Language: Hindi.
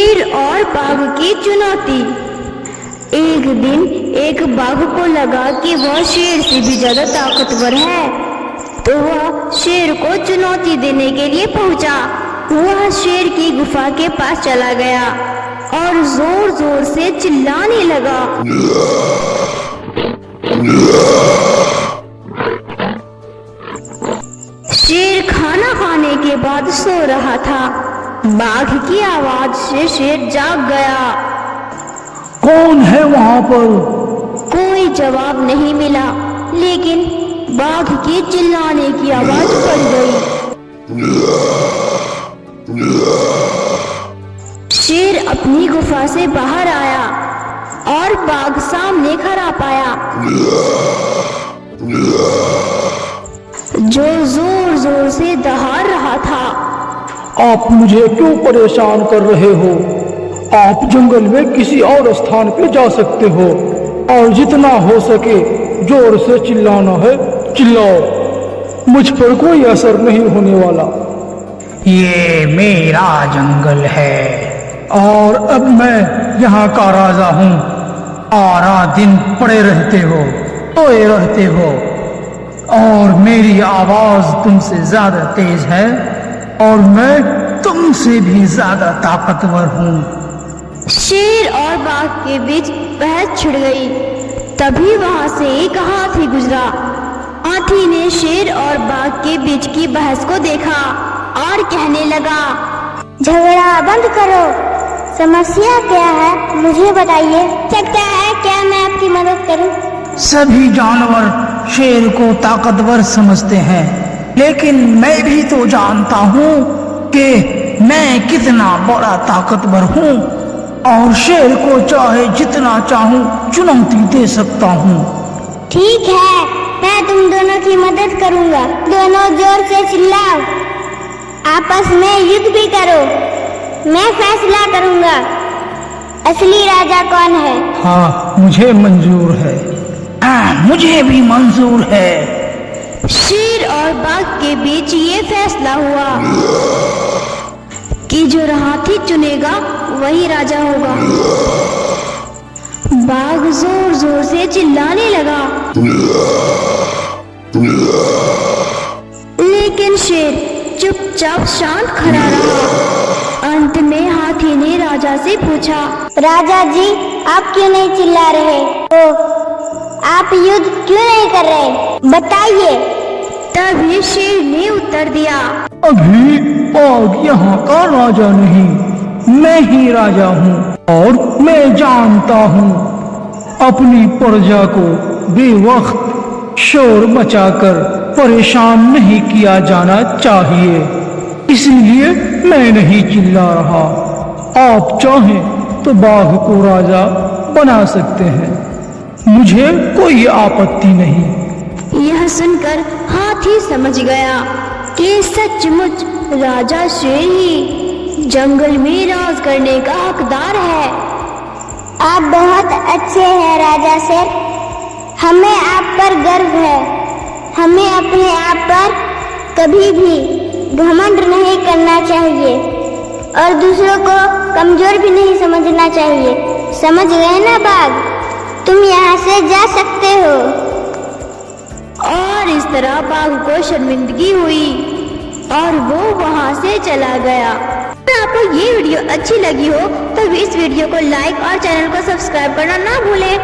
शेर और बाघ की चुनौती। एक दिन एक बाघ को लगा कि वह शेर से भी ज्यादा ताकतवर है, तो वह शेर को चुनौती देने के लिए पहुंचा। वह शेर की गुफा के पास चला गया और जोर जोर से चिल्लाने लगा। शेर खाना खाने के बाद सो रहा था। बाघ की आवाज से शेर जाग गया। कौन है वहाँ पर? कोई जवाब नहीं मिला, लेकिन बाघ के चिल्लाने की आवाज बढ़ गई। शेर अपनी गुफा से बाहर आया और बाघ सामने खड़ा पाया, जो जोर जोर से दहाड़ रहा था। आप मुझे क्यों परेशान कर रहे हो? आप जंगल में किसी और स्थान पे जा सकते हो और जितना हो सके जोर से चिल्लाना है चिल्लाओ, मुझ पर कोई असर नहीं होने वाला। ये मेरा जंगल है और अब मैं यहाँ का राजा हूँ। सारा दिन पड़े रहते हो, सोए रहते हो, और मेरी आवाज तुमसे ज्यादा तेज है और मैं तुमसे भी ज्यादा ताकतवर हूँ। शेर और बाघ के बीच बहस छिड़ गई। तभी वहां से एक हाथी गुजरा। हाथी ने शेर और बाघ के बीच की बहस को देखा और कहने लगा, झगड़ा बंद करो, समस्या क्या है मुझे बताइए, सकता है क्या मैं आपकी मदद करूं? सभी जानवर शेर को ताकतवर समझते हैं, लेकिन मैं भी तो जानता हूँ कि मैं कितना बड़ा ताकतवर हूँ और शेर को चाहे जितना चाहूँ चुनौती दे सकता हूँ। ठीक है, मैं तुम दोनों की मदद करूंगा। दोनों जोर से चिल्लाओ, आपस में युद्ध भी करो। मैं फैसला करूंगा असली राजा कौन है। हाँ, मुझे मंजूर है। हाँ, मुझे भी मंजूर है। शेर और बाघ के बीच ये फैसला हुआ कि जो हाथी चुनेगा वही राजा होगा। बाघ जोर जोर से चिल्लाने लगा, लेकिन शेर चुपचाप शांत खड़ा रहा। अंत में हाथी ने राजा से पूछा, राजा जी, आप क्यों नहीं चिल्ला रहे हो? आप युद्ध क्यों नहीं कर रहे? बताइए। तभी शेर ने उत्तर दिया, अभी बाघ यहाँ का राजा नहीं, मैं ही राजा हूँ और मैं जानता हूँ अपनी प्रजा को बेवक्त शोर मचाकर परेशान नहीं किया जाना चाहिए, इसलिए मैं नहीं चिल्ला रहा। आप चाहें तो बाघ को राजा बना सकते हैं, मुझे कोई आपत्ति नहीं। यह सुनकर हाथी समझ गया कि सचमुच राजा शेर ही जंगल में राज करने का हकदार है। आप बहुत अच्छे हैं राजा शेर, हमें आप पर गर्व है। हमें अपने आप पर कभी भी घमंड नहीं करना चाहिए और दूसरों को कमजोर भी नहीं समझना चाहिए। समझ गए ना बाघ? तुम यहाँ से जा सकते हो। और इस तरह बाघ को शर्मिंदगी हुई और वो वहां से चला गया। अगर आपको ये वीडियो अच्छी लगी हो तो इस वीडियो को लाइक और चैनल को सब्सक्राइब करना ना भूलें।